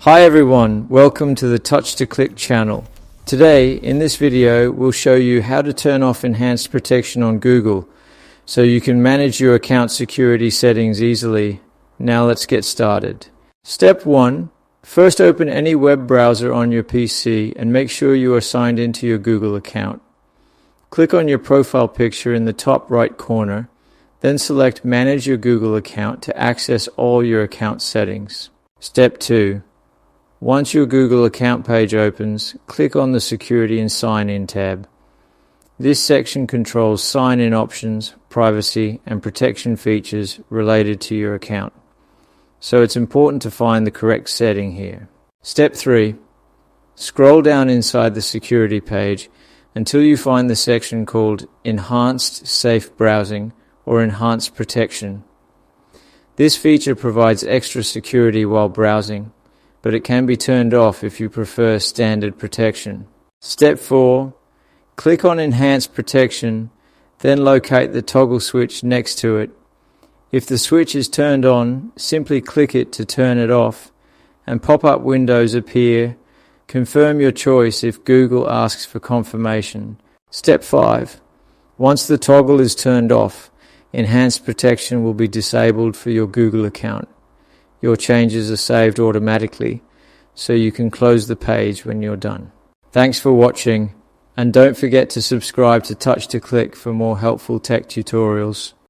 Hi everyone, welcome to the Touch to Click channel. Today, in this video, we'll show you how to turn off enhanced protection on Google so you can manage your account security settings easily. Now let's get started. Step 1. First open any web browser on your PC and make sure you are signed into your Google account. Click on your profile picture in the top right corner, then select Manage your Google account to access all your account settings. Step 2. Once your Google account page opens, click on the Security and Sign In tab. This section controls sign-in options, privacy, and protection features related to your account. So it's important to find the correct setting here. Step 3. Scroll down inside the security page until you find the section called Enhanced Safe Browsing or Enhanced Protection. This feature provides extra security while browsing, but it can be turned off if you prefer standard protection. Step 4. Click on Enhanced Protection, then locate the toggle switch next to it. If the switch is turned on, simply click it to turn it off, and pop-up windows appear. Confirm your choice if Google asks for confirmation. Step 5. Once the toggle is turned off, Enhanced Protection will be disabled for your Google account. Your changes are saved automatically, so you can close the page when you're done. Thanks for watching, and don't forget to subscribe to Touch to Click for more helpful tech tutorials.